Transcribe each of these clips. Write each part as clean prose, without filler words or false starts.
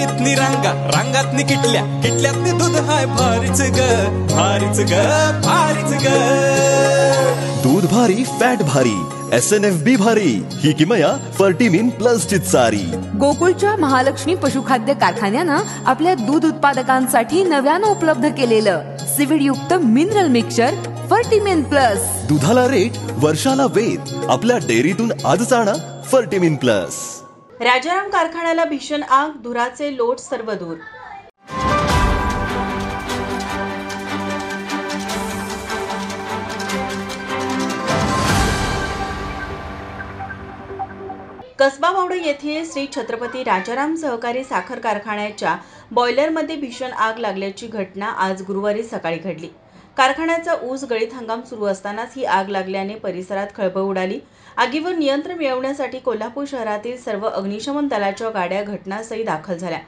रांगीतनी रांगा रांगातनी किटल्या किटल्यातनी दूध हाय भारीच ग भारीच ग भारीच ग। दूध भारी फॅट भारी SNFB भारी ही किमया फर्टिमिन प्लस ची सारी। गोकुळच्या महालक्ष्मी पशुखाद्य कारखान्यानं आपल्या दूध उत्पादकांसाठी नव्यानं उपलब्ध केलेलं सीविड युक्त मिनरल मिक्सचर फर्टिमिन प्लस। दुधाला रेट वर्षाला वेद आपल्या डेअरीतून आजच आणा फर्टिमिन प्लस। राजाराम कारखान्याला भीषण आग, धुराचे लोट सर्व दूर। कसबा वावडे येथील श्री छत्रपती राजाराम सहकारी साखर कारखान्याच्या बॉयलरमध्ये भीषण आग लागल्याची घटना आज गुरुवारी सकाळी घडली। कारखान्याचा ऊस गळीत हंगाम सुरू असतानाच ही आग लागल्याने परिसरात खळबळ उडाली। आगीवर नियंत्रण मिळवण्यासाठी कोल्हापूर शहरातील सर्व अग्निशमन दलाच्या गाड्या घटनास्थळी दाखल झाल्या।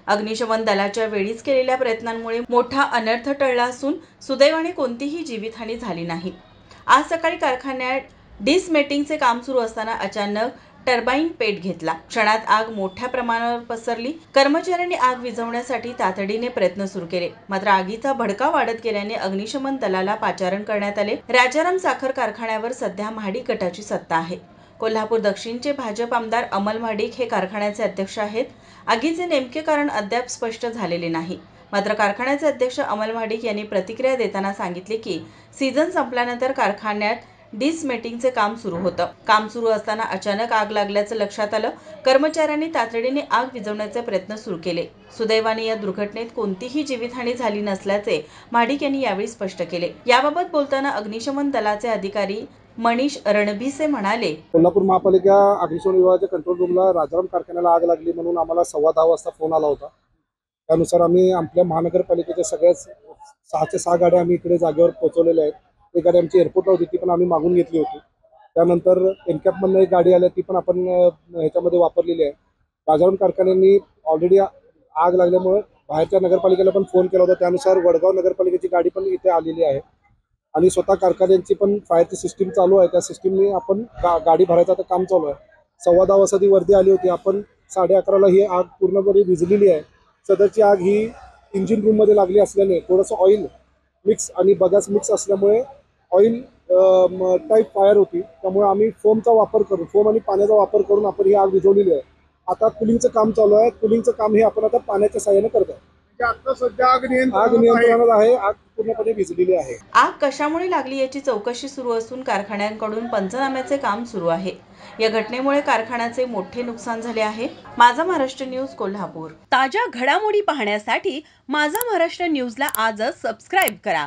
अग्निशमन दलाच्या वेळीच केलेल्या प्रयत्नांमुळे मोठा अनर्थ टळला असून सुदैवाने कोणतीही जीवितहानी झाली नाही। आज सकाळी कारखान्यात डिसमेटिंगचे काम सुरू असताना अचानक टर्बाइन पेट घेतला। क्षणात आग मोठ्या प्रमाणावर पसरली। कर्मचाऱ्यांनी आग विझवण्यासाठी तातडीने प्रयत्न सुरू केले, मात्र आगीचा भडका वाढत गेल्याने अग्निशमन दलाला पाचारण करण्यात आले। राजाराम साखर कारखान्यावर सध्या महाडिक गटाची सत्ता आहे। कोल्हापूर दक्षिणचे भाजप आमदार अमल महाडिक हे कारखान्याचे अध्यक्ष आहेत। आगीचे नेमके कारण अद्याप स्पष्ट झालेले नाही, मात्र कारखान्याचे अध्यक्ष अमल महाडिक यांनी प्रतिक्रिया देताना सांगितले की सीझन संपल्यानंतर कारखान्यात डिसमेटिंगचे काम सुरू होतं। काम सुरू असताना अचानक आग लागल्याचं लक्षात आलं। कर्मचाऱ्यांनी तातडीने आग विझवण्याचे प्रयत्न सुरू केले। सुदैवाने या दुर्घटनेत कोणतीही जीवितहानी झाली नसल्याचे महाडिक यांनी यावेळी स्पष्ट केले। याबाबत बोलताना अग्निशमन दलाचे अधिकारी मनीष रणभिसे म्हणाले, कोल्हापूर महापालिका अग्निशमन विभागाच्या कंट्रोल रूमला राजाराम कारखान्याला आग लागली म्हणून आम्हाला 10:15 वाजता फोन आला होता। त्यानुसार आम्ही आपल्या महानगरपालिकेच्या सगळ्याच 6च्या 6 गाड्या आम्ही इकडे जागेवर पोहोचवलेल्या आहेत। एक गाडी आमची एअरपोर्टला होती, ती पण आम्ही मागून घेतली होती। त्यानंतर एनकॅपमधून एक गाडी आली, ती पण आपण ह्याच्यामध्ये वापरलेली आहे। राजाराम कारखान्यांनी ऑलरेडी आग लागल्यामुळे बाहेरच्या नगरपालिकेला पण फोन केला होता। त्यानुसार वडगाव नगरपालिकेची गाडी पण इथे आलेली आहे आणि स्वतः कारखान्यांची पण फायरची सिस्टीम चालू आहे। त्या सिस्टीमने आपण गाडी भरायचं आता काम चालू आहे। 10:15 वाजता ती वर्दी आली होती। आपण 11:30ला ही आग पूर्णपणे विझलेली आहे। सदरची आग ही इंजिन रूममध्ये लागली असल्याने थोडंसं ऑइल मिक्स आणि बगास मिक्स असल्यामुळे ऑइल टाईप फायर होती। त्यामुळे आम्ही फोम आणि पाण्याचा वापर करून आपण ही आग विझवलेली आहे। आता कुलिंगचं काम चालू आहे। कुलिंगचं काम हे आपण आता पाण्याच्या साहाय्याने करत आहे। आता सध्या आग नियंत्रणात आहे। आग पूर्णपणे विझलेली आहे। आग कशामुळे लागली याची चौकशी सुरू असून कारखान्यांकडून पंचनाम्याचे काम सुरू आहे। या घटनेमुळे कारखान्याचे मोठे नुकसान झाले आहे। माझा महाराष्ट्र न्यूज कोल्हापूर। ताज्या घडामोडी पाहण्यासाठी माझा महाराष्ट्र न्यूजला आजच सबस्क्राईब करा।